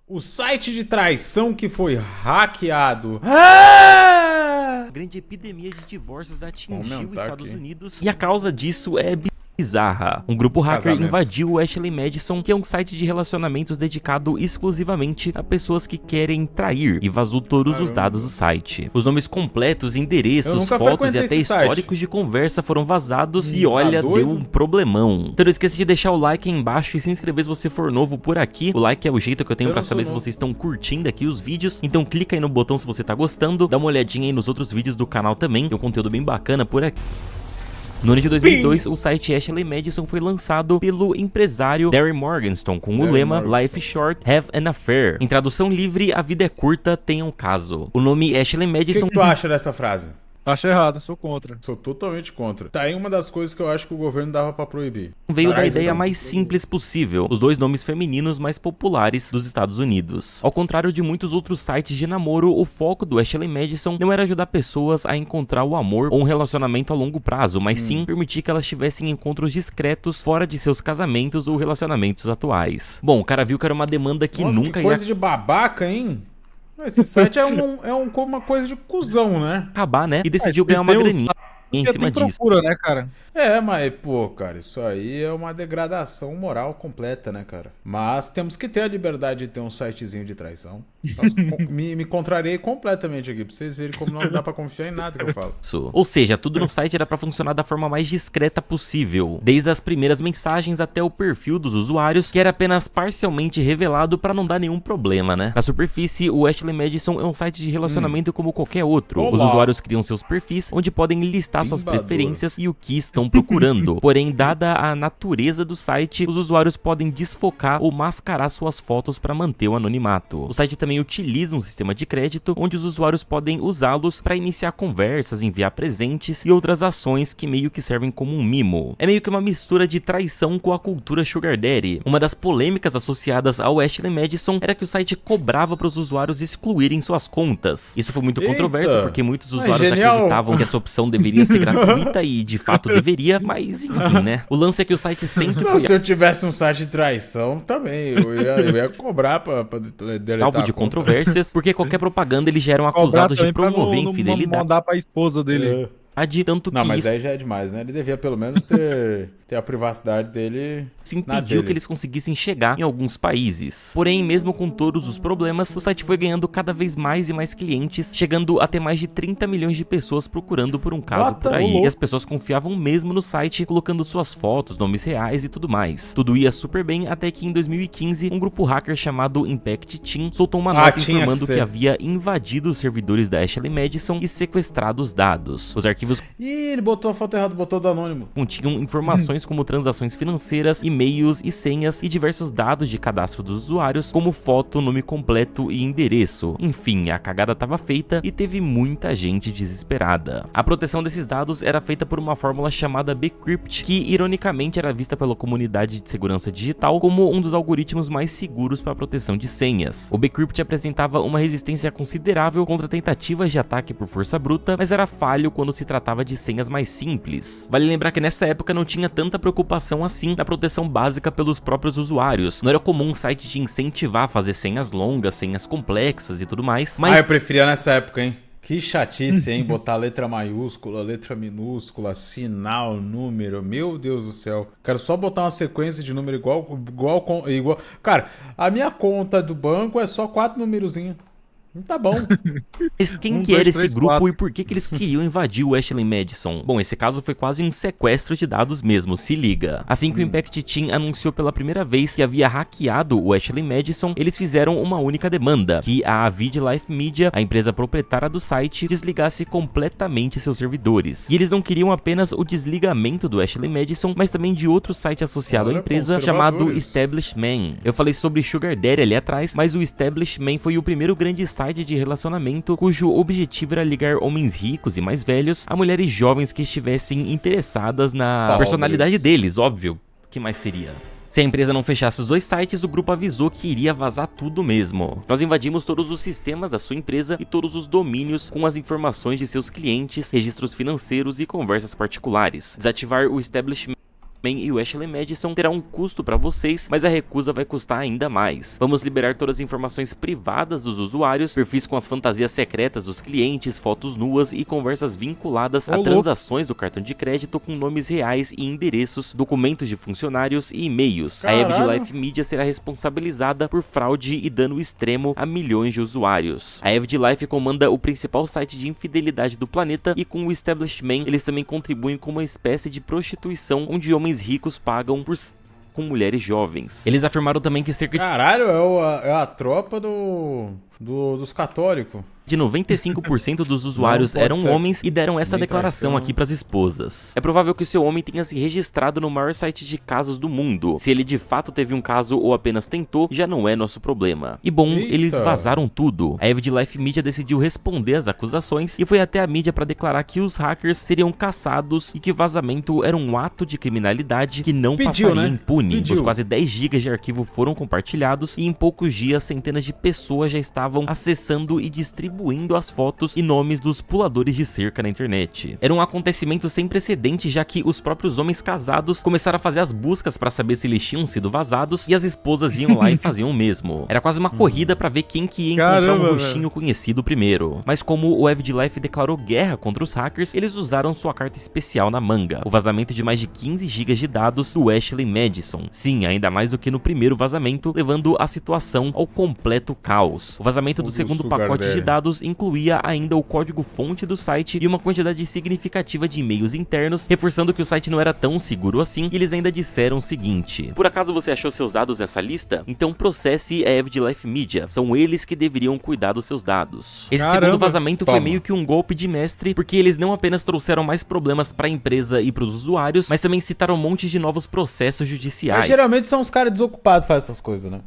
O site de traição que foi hackeado. Grande epidemia de divórcios atingiu os aumentar Estados aqui. Unidos e a causa disso é bizarra. Um grupo hacker Casamento. invadiu o Ashley Madison, que é um site de relacionamentos dedicado exclusivamente a pessoas que querem trair, e vazou todos os dados do site. Os nomes completos, Eu endereços, nunca fotos e frequentei até esse site. históricos de conversa foram vazados e olha, doido? deu um problemão. Então não esqueça de deixar o like aí embaixo e se inscrever se você for novo por aqui. O like é o jeito que eu tenho Eu pra não saber sou se novo. vocês estão curtindo aqui os vídeos. Então clica aí no botão se você tá gostando, dá uma olhadinha aí nos outros vídeos do canal também, tem um conteúdo bem bacana por aqui. No ano de 2002, o site Ashley Madison foi lançado pelo empresário Darren Morgenstern com o Darren lema Morgenstern. Life Short, Have an Affair. Em tradução livre, a vida é curta, tenha um caso. O nome Ashley O que, Madison que tu acha dessa frase? Acho errado, sou contra. Sou totalmente contra. Tá aí uma das coisas que eu acho que o governo dava pra proibir. veio da Traição. ideia mais simples possível, os dois nomes femininos mais populares dos Estados Unidos. Ao contrário de muitos outros sites de namoro, o foco do Ashley Madison não era ajudar pessoas a encontrar o amor ou um relacionamento a longo prazo, mas sim permitir que elas tivessem encontros discretos fora de seus casamentos ou relacionamentos atuais. Bom, o cara viu que era uma demanda que Nossa, nunca que ia coisa de babaca, hein? Esse site é uma coisa de cuzão, né? acabar, né? E decidiu Mas ganhar uma tem uns graninha em Porque cima tem disso. procura, né, cara? É, mas, pô, cara, isso aí é uma degradação moral completa, né, cara? Mas temos que ter a liberdade de ter um sitezinho de traição. Nossa, me contrariei completamente aqui, pra vocês verem como não dá pra confiar em nada que eu falo. Ou seja, tudo no site era pra funcionar da forma mais discreta possível, desde as primeiras mensagens até o perfil dos usuários, que era apenas parcialmente revelado pra não dar nenhum problema, né? Na superfície, o Ashley Madison é um site de relacionamento como qualquer outro. Os Olá. usuários criam seus perfis, onde podem listar suas Bimbador. preferências e o que estão procurando. Porém, dada a natureza do site, os usuários podem desfocar ou mascarar suas fotos pra manter o anonimato. O site também utiliza um sistema de crédito, onde os usuários podem usá-los pra iniciar conversas, enviar presentes e outras ações que meio que servem como um mimo. É meio que uma mistura de traição com a cultura Sugar Daddy. Uma das polêmicas associadas ao Ashley Madison era que o site cobrava para os usuários excluírem suas contas. Isso foi muito Eita. controverso porque muitos Mas usuários genial. acreditavam que essa opção deveria ser gratuita e de fato deveria, mas enfim, né? O lance é que o site sempre Não, foi se eu tivesse um site de traição, também, eu ia cobrar pra deletar alvo a de conta. controvérsias, porque qualquer propaganda eles já eram Cobrar acusados de também pra promover não infidelidade, mandar pra esposa dele. tanto Não, que mas isso aí já é demais, né? Ele devia pelo menos ter a privacidade dele na impediu dele. que eles conseguissem chegar em alguns países. Porém, mesmo com todos os problemas, o site foi ganhando cada vez mais e mais clientes, chegando a ter mais de 30 milhões de pessoas procurando por um caso Bota, por aí. ô louco. E as pessoas confiavam mesmo no site, colocando suas fotos, nomes reais e tudo mais. Tudo ia super bem até que em 2015, um grupo hacker chamado Impact Team soltou uma nota tinha que informando ser. que havia invadido os servidores da Ashley Madison e sequestrado os dados. Os arquivos Ih, ele botou a foto errada, botou do anônimo. continham informações como transações financeiras, e-mails e senhas e diversos dados de cadastro dos usuários, como foto, nome completo e endereço. Enfim, a cagada estava feita e teve muita gente desesperada. A proteção desses dados era feita por uma fórmula chamada Bcrypt, que ironicamente era vista pela comunidade de segurança digital como um dos algoritmos mais seguros para a proteção de senhas. O Bcrypt apresentava uma resistência considerável contra tentativas de ataque por força bruta, mas era falho quando se tratava de senhas mais simples. Vale lembrar que nessa época não tinha tanta preocupação assim na proteção básica pelos próprios usuários. Não era comum um site te incentivar a fazer senhas longas, senhas complexas e tudo mais, mas Ah, eu preferia nessa época, hein? Que chatice, hein? Botar letra maiúscula, letra minúscula, sinal, número. Meu Deus do céu. Quero só botar uma sequência de número igual. Cara, a minha conta do banco é só 4 numerozinhos. Tá bom. Mas quem Um, que dois, era esse três, grupo quatro. e por que eles queriam invadir o Ashley Madison? Bom, esse caso foi quase um sequestro de dados mesmo, se liga. Assim que o Impact Team anunciou pela primeira vez que havia hackeado o Ashley Madison, eles fizeram uma única demanda, que a Avid Life Media, a empresa proprietária do site, desligasse completamente seus servidores. E eles não queriam apenas o desligamento do Ashley Madison, mas também de outro site associado à Olha, empresa chamado conservadores. Establishment. Eu falei sobre Sugar Daddy ali atrás, mas o Establishment foi o primeiro grande site de relacionamento cujo objetivo era ligar homens ricos e mais velhos a mulheres jovens que estivessem interessadas na Pobres. personalidade deles, óbvio. O que mais seria? Se a empresa não fechasse os dois sites, o grupo avisou que iria vazar tudo mesmo. Nós invadimos todos os sistemas da sua empresa e todos os domínios com as informações de seus clientes, registros financeiros e conversas particulares. Desativar o Establishment e o Ashley Madison terá um custo para vocês, mas a recusa vai custar ainda mais. Vamos liberar todas as informações privadas dos usuários, perfis com as fantasias secretas dos clientes, fotos nuas e conversas vinculadas a transações do cartão de crédito com nomes reais e endereços, documentos de funcionários e e-mails. A Avid Life Media será responsabilizada por fraude e dano extremo a milhões de usuários. A Avid Life comanda o principal site de infidelidade do planeta e com o Establishment eles também contribuem com uma espécie de prostituição onde homens ricos pagam com mulheres jovens. Eles afirmaram também que cerca de... Caralho, é a tropa dos católicos. de 95% dos usuários eram homens e deram essa declaração aqui pras esposas. É provável que o seu homem tenha se registrado no maior site de casos do mundo. Se ele de fato teve um caso ou apenas tentou, já não é nosso problema. E bom, eles vazaram tudo. A Avid Life Media decidiu responder às acusações e foi até a mídia para declarar que os hackers seriam caçados e que o vazamento era um ato de criminalidade que não passaria impune. Os quase 10 GB de arquivo foram compartilhados e em poucos dias centenas de pessoas já estavam acessando e distribuindo as fotos e nomes dos puladores de cerca na internet. Era um acontecimento sem precedente, já que os próprios homens casados começaram a fazer as buscas para saber se eles tinham sido vazados e as esposas iam lá e faziam o mesmo. Era quase uma corrida para ver quem que ia encontrar um rostinho conhecido primeiro. Mas como o Avid Life declarou guerra contra os hackers, eles usaram sua carta especial na manga, o vazamento de mais de 15 GB de dados do Ashley Madison. Sim, ainda mais do que no primeiro vazamento, levando a situação ao completo caos. O vazamento do segundo pacote de dados incluía ainda o código-fonte do site e uma quantidade significativa de e-mails internos, reforçando que o site não era tão seguro assim, e eles ainda disseram o seguinte: por acaso você achou seus dados nessa lista? Então processe a Avid Life Media, são eles que deveriam cuidar dos seus dados. Esse segundo vazamento foi meio que um golpe de mestre, porque eles não apenas trouxeram mais problemas para a empresa e para os usuários, mas também citaram um monte de novos processos judiciais. Mas geralmente são os caras desocupados que fazem essas coisas, né?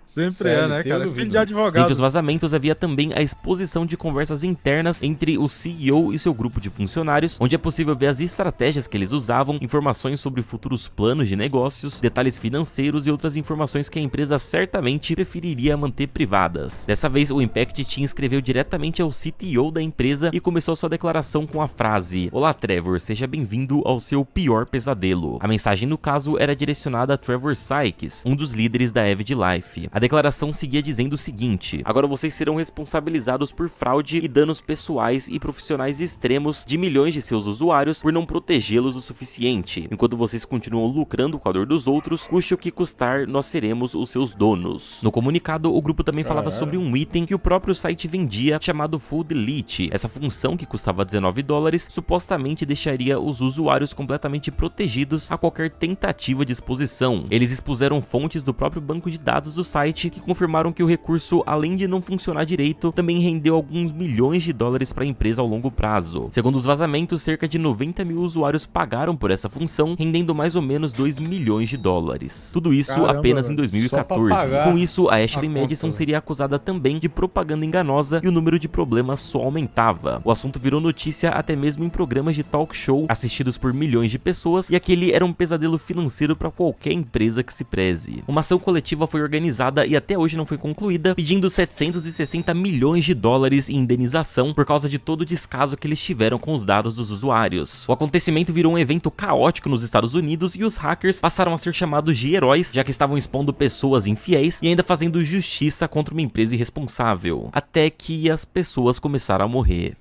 Sempre é, né, cara? Filho de advogado. Entre os vazamentos havia também a exposição de conversas internas entre o CEO e seu grupo de funcionários, onde é possível ver as estratégias que eles usavam, informações sobre futuros planos de negócios, detalhes financeiros e outras informações que a empresa certamente preferiria manter privadas. Dessa vez, o Impact Team escreveu diretamente ao CTO da empresa e começou sua declaração com a frase: "Olá, Trevor, seja bem-vindo ao seu pior pesadelo." A mensagem, no caso, era direcionada a Trevor Sykes, um dos líderes da Avid Life. A declaração seguia dizendo o seguinte: agora vocês serão responsabilizados por fraude e danos pessoais e profissionais extremos de milhões de seus usuários por não protegê-los o suficiente. Enquanto vocês continuam lucrando com a dor dos outros, custe o que custar, nós seremos os seus donos. No comunicado, o grupo também falava sobre um item que o próprio site vendia, chamado Full Delete. Essa função, que custava $19, supostamente deixaria os usuários completamente protegidos a qualquer tentativa de exposição. Eles expuseram fontes do próprio banco de dados do site que confirmaram que o recurso, além de não funcionar direito, também rendeu alguns milhões de dólares para a empresa ao longo prazo. Segundo os vazamentos, cerca de 90 mil usuários pagaram por essa função, rendendo mais ou menos 2 milhões de dólares. Tudo isso apenas em 2014. Com isso, a Ashley Madison seria acusada também de propaganda enganosa e o número de problemas só aumentava. O assunto virou notícia até mesmo em programas de talk show assistidos por milhões de pessoas, e aquele era um pesadelo financeiro para qualquer empresa que se preze. Uma ação coletiva foi organizada e até hoje não foi concluída, pedindo 760 milhões de dólares em indenização por causa de todo o descaso que eles tiveram com os dados dos usuários. O acontecimento virou um evento caótico nos Estados Unidos e os hackers passaram a ser chamados de heróis, já que estavam expondo pessoas infiéis e ainda fazendo justiça contra uma empresa irresponsável. Até que as pessoas começaram a morrer.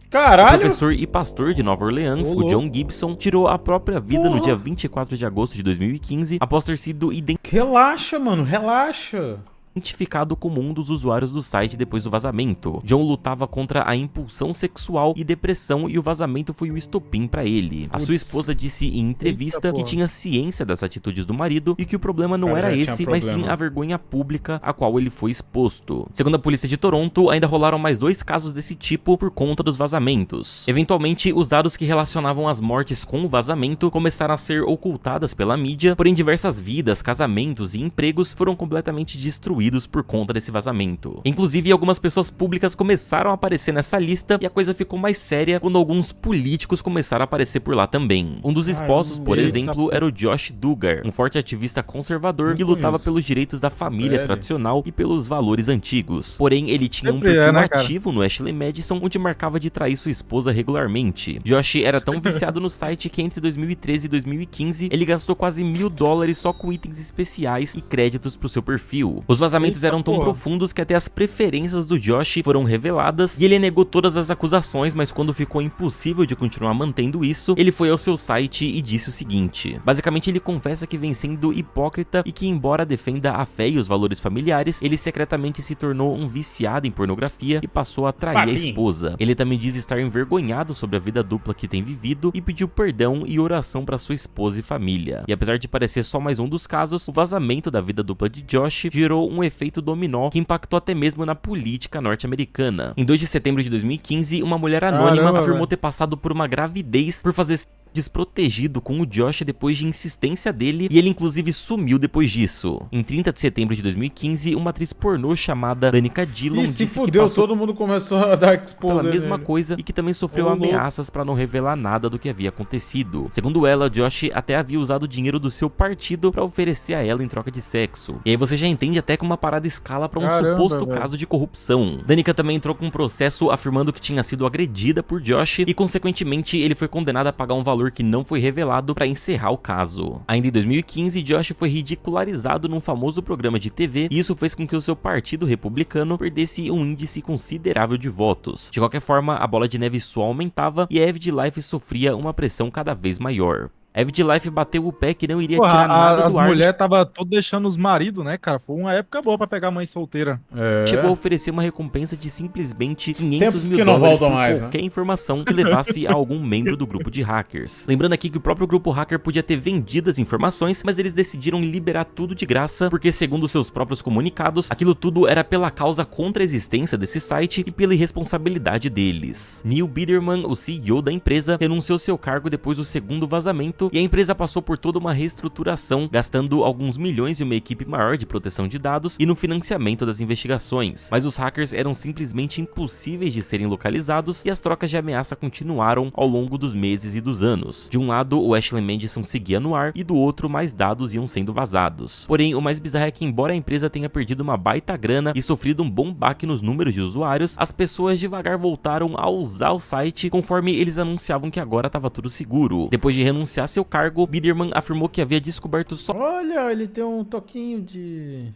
Caralho! O professor e pastor de Nova Orleans, o John Gibson, tirou a própria vida no dia 24 de agosto de 2015, após ter sido Relaxa, mano, relaxa. identificado como um dos usuários do site depois do vazamento. John lutava contra a impulsão sexual e depressão e o vazamento foi o estopim pra ele. A sua esposa disse em entrevista que tinha ciência das atitudes do marido e que o problema não era esse, mas sim a vergonha pública a qual ele foi exposto. Segundo a polícia de Toronto, ainda rolaram mais 2 casos desse tipo por conta dos vazamentos. Eventualmente, os dados que relacionavam as mortes com o vazamento começaram a ser ocultadas pela mídia, porém diversas vidas, casamentos e empregos foram completamente destruídos destruídos por conta desse vazamento. Inclusive, algumas pessoas públicas começaram a aparecer nessa lista e a coisa ficou mais séria quando alguns políticos começaram a aparecer por lá também. Um dos expostos, por exemplo, era o Josh Duggar, um forte ativista conservador que lutava pelos direitos da família tradicional e pelos valores antigos. Porém, ele tinha um perfil ativo no Ashley Madison, onde marcava de trair sua esposa regularmente. Josh era tão viciado no site que entre 2013 e 2015 ele gastou quase $1000 só com itens especiais e créditos pro seu perfil. Os vazamentos eram tão profundos que até as preferências do Josh foram reveladas e ele negou todas as acusações, mas quando ficou impossível de continuar mantendo isso, ele foi ao seu site e disse o seguinte. Basicamente, ele confessa que vem sendo hipócrita e que, embora defenda a fé e os valores familiares, ele secretamente se tornou um viciado em pornografia e passou a trair a esposa. Ele também diz estar envergonhado sobre a vida dupla que tem vivido e pediu perdão e oração para sua esposa e família. E apesar de parecer só mais um dos casos, o vazamento da vida dupla de Josh gerou um efeito dominó que impactou até mesmo na política norte-americana. Em 2 de setembro de 2015, uma mulher anônima afirmou ter passado por uma gravidez por fazer desprotegido com o Josh depois de insistência dele, e ele inclusive sumiu depois disso. Em 30 de setembro de 2015, uma atriz pornô chamada Danica Dillon disse que passou todo mundo começou a dar expose pela mesma coisa e que também sofreu ameaças para não revelar nada do que havia acontecido. Segundo ela, Josh até havia usado o dinheiro do seu partido para oferecer a ela em troca de sexo. E aí você já entende até que uma parada escala para um suposto caso de corrupção. Danica também entrou com um processo afirmando que tinha sido agredida por Josh e consequentemente ele foi condenado a pagar um valor que não foi revelado para encerrar o caso. Ainda em 2015, Josh foi ridicularizado num famoso programa de TV e isso fez com que o seu partido republicano perdesse um índice considerável de votos. De qualquer forma, a bola de neve só aumentava e a Avid Life sofria uma pressão cada vez maior. Avid Life bateu o pé que não iria tirar nada do ar. As mulheres estavam todas deixando os maridos, né, cara? Foi uma época boa pra pegar mãe solteira. Chegou a oferecer uma recompensa de simplesmente $500 mil por qualquer informação que levasse a algum membro do grupo de hackers. Lembrando aqui que o próprio grupo hacker podia ter vendido as informações, mas eles decidiram liberar tudo de graça, porque segundo seus próprios comunicados, aquilo tudo era pela causa contra a existência desse site e pela irresponsabilidade deles. Neil Biderman, o CEO da empresa, renunciou seu cargo depois do segundo vazamento, e a empresa passou por toda uma reestruturação, gastando alguns milhões em uma equipe maior de proteção de dados e no financiamento das investigações. Mas os hackers eram simplesmente impossíveis de serem localizados e as trocas de ameaça continuaram ao longo dos meses e dos anos. De um lado, o Ashley Madison seguia no ar e do outro, mais dados iam sendo vazados. Porém, o mais bizarro é que, embora a empresa tenha perdido uma baita grana e sofrido um bom baque nos números de usuários, as pessoas devagar voltaram a usar o site conforme eles anunciavam que agora estava tudo seguro. Depois de renunciar seu cargo, Biderman afirmou que havia descoberto Olha, ele tem um toquinho de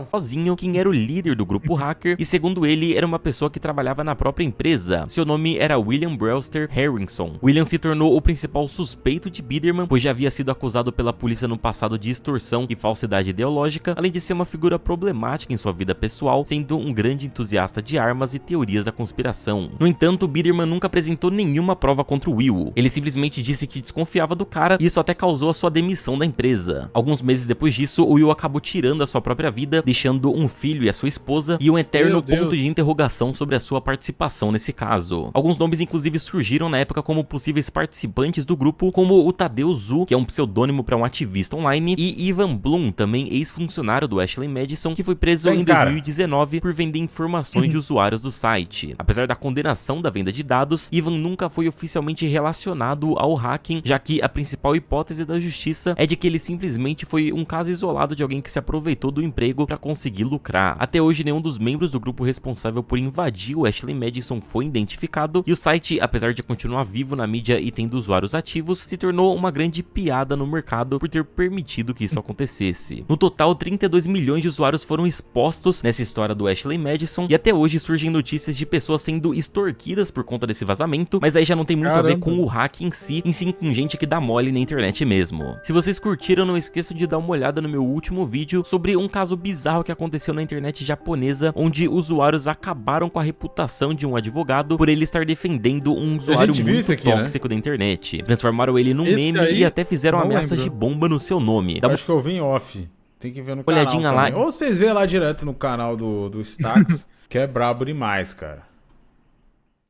sozinho quem era o líder do grupo hacker e, segundo ele, era uma pessoa que trabalhava na própria empresa. Seu nome era William Brewster Harrison. William se tornou o principal suspeito de Biderman, pois já havia sido acusado pela polícia no passado de extorsão e falsidade ideológica, além de ser uma figura problemática em sua vida pessoal, sendo um grande entusiasta de armas e teorias da conspiração. No entanto, Biderman nunca apresentou nenhuma prova contra o Will. Ele simplesmente disse que desconfiava do cara e isso até causou a sua demissão da empresa. Alguns meses depois disso, o Will acabou tirando a sua própria vida, deixando um filho e a sua esposa e um eterno ponto de interrogação sobre a sua participação nesse caso. Alguns nomes inclusive surgiram na época como possíveis participantes do grupo, como o Tadeu Zu, que é um pseudônimo para um ativista online, e Ivan Bloom, também ex-funcionário do Ashley Madison, que foi preso em 2019 por vender informações de usuários do site. Apesar da condenação da venda de dados, Ivan nunca foi oficialmente relacionado ao hacking, já que a principal hipótese da justiça é de que ele simplesmente foi um caso isolado de alguém que se aproveitou do emprego para conseguir lucrar. Até hoje, nenhum dos membros do grupo responsável por invadir o Ashley Madison foi identificado e o site, apesar de continuar vivo na mídia e tendo usuários ativos, se tornou uma grande piada no mercado por ter permitido que isso acontecesse. No total, 32 milhões de usuários foram expostos nessa história do Ashley Madison e até hoje surgem notícias de pessoas sendo extorquidas por conta desse vazamento, mas aí já não tem muito a ver com o hack em si, e sim com gente que dá mole na internet mesmo. Se vocês curtiram, não esqueçam de dar uma olhada no meu último vídeo sobre um caso bizarro que aconteceu na internet japonesa, onde usuários acabaram com a reputação de um advogado por ele estar defendendo um usuário muito tóxico da internet. Transformaram ele num meme e até fizeram ameaças de bomba no seu nome. Acho que eu vi em off. Tem que ver no canal também. Ou vocês vê lá direto no canal do Stax, que é brabo demais, cara.